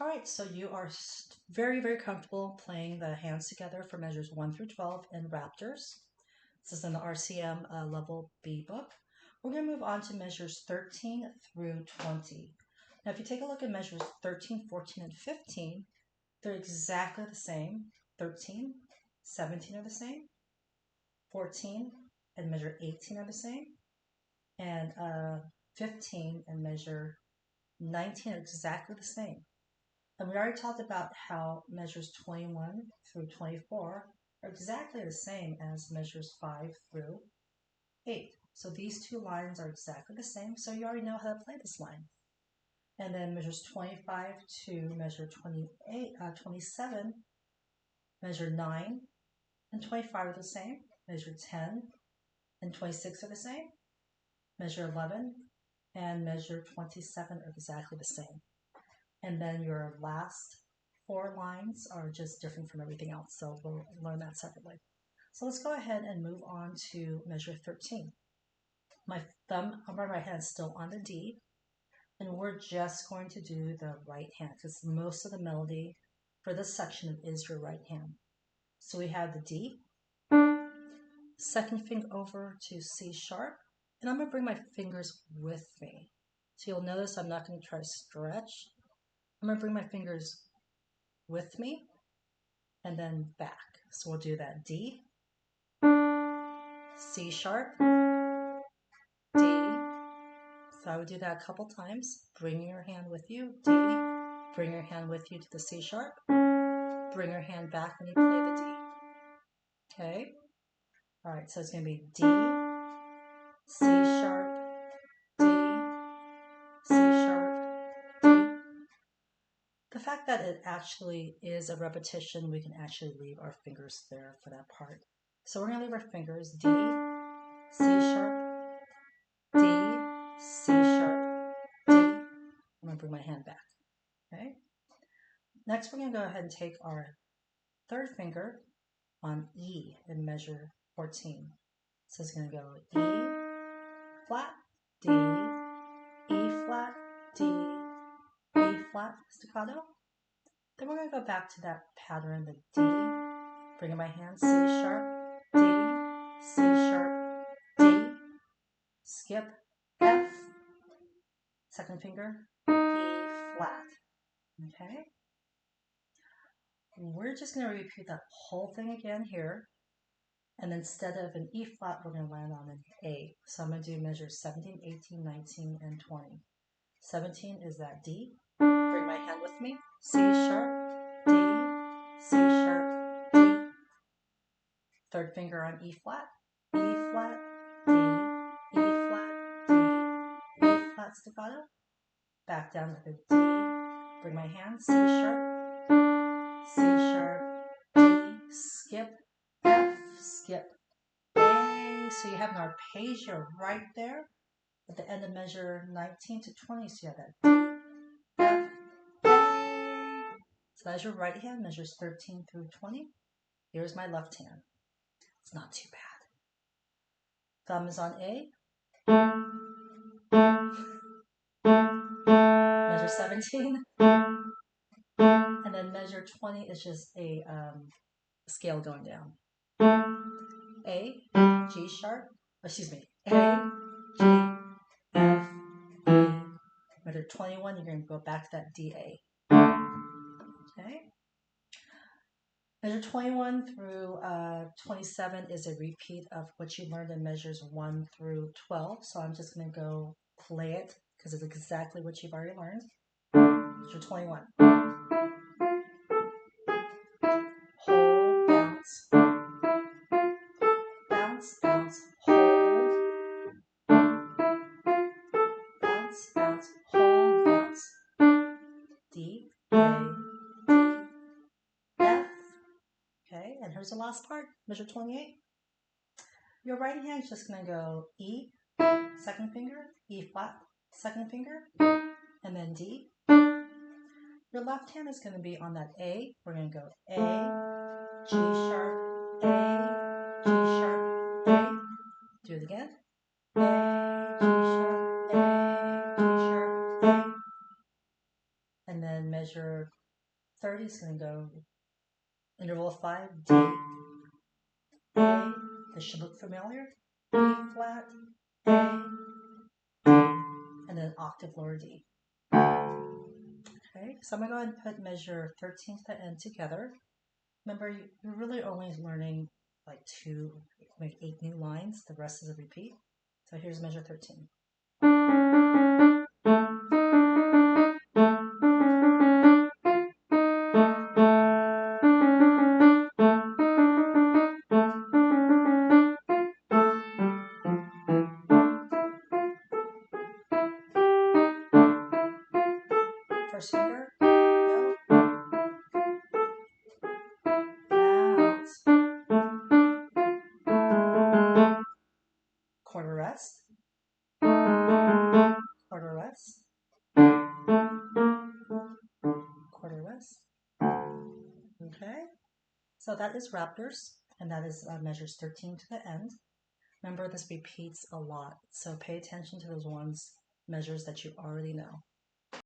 All right, so you are very, very comfortable playing the hands together for measures 1 through 12 in Raptors. This is in the RCM Level B book. We're going to move on to measures 13 through 20. Now, if you take a look at measures 13, 14, and 15, they're exactly the same. 13, 17 are the same. 14 and measure 18 are the same. And 15 and measure 19 are exactly the same. And we already talked about how measures 21 through 24 are exactly the same as measures 5 through 8. So these two lines are exactly the same, so you already know how to play this line. And then measures 25 to measure 27, measure 9 and 25 are the same. Measure 10 and 26 are the same. Measure 11 and measure 27 are exactly the same. And then your last 4 lines are just different from everything else, so we'll learn that separately. So let's go ahead and move on to measure 13. My thumb on my right hand is still on the D, and we're just going to do the right hand because most of the melody for this section is your right hand. So we have the D, second finger over to C sharp, and I'm going to bring my fingers with me. So you'll notice I'm not going to try to stretch. I'm going to bring my fingers with me and then back. So we'll do that D, C sharp, D. So I would do that a couple times. Bring your hand with you, D. Bring your hand with you to the C sharp. Bring your hand back when you play the D. Okay? All right, so it's going to be D, C sharp, D, C sharp, D. The fact that it actually is a repetition, we can actually leave our fingers there for that part. So we're going to leave our fingers D, C sharp, D, C sharp, D. I'm going to bring my hand back. Okay. Next, we're going to go ahead and take our third finger on E in measure 14. So it's going to go E flat, D, E flat, D, E flat staccato. Then we're going to go back to that pattern, the D, bringing my hand, C sharp, D, C sharp, D, skip, F, second finger, E flat. Okay? We're just going to repeat that whole thing again here. And instead of an E flat, we're going to land on an A. So I'm going to do measures 17, 18, 19, and 20. 17 is that D. Bring my hand with me. C sharp, D, C sharp, D. Third finger on E flat, E flat, D, E flat, D, E flat staccato. Back down to the D. Bring my hand, C sharp, C sharp, D, skip, F, skip, A. So you have an arpeggio right there at the end of measure 19 to 20. So you have that D, F, A. So that's your right hand, measures 13 through 20. Here's my left hand. It's not too bad. Thumb is on A. Measure 17. And then measure 20 is just a scale going down. A, G sharp, excuse me, A, G, F, E. Measure 21, you're going to go back to that D, A. Okay. Measure 21 through 27 is a repeat of what you learned in measures 1 through 12. So I'm just going to go play it because it's exactly what you've already learned. Measure 21. Hold, bounce. Bounce, bounce, hold. Bounce, bounce, hold, bounce. D, A, D, F. Okay, and here's the last part, measure 28. Your right hand is just going to go E, second finger, E flat, second finger, and then D. Your left hand is going to be on that A. We're going to go A, G sharp, A, G sharp, A. Do it again. A, G sharp, A, G sharp, A. And then measure 30 is going to go interval 5, D, A. This should look familiar. B flat, A, D, and then octave lower D. Okay, so I'm going to go ahead and put measure 13 to the end together. Remember, you're really only learning like 8 new lines. The rest is a repeat. So here's measure 13. First finger, go. Out. Quarter rest. Quarter rest. Quarter rest. Okay. So that is Raptors, and that is measures 13 to the end. Remember, this repeats a lot, so pay attention to those measures that you already know.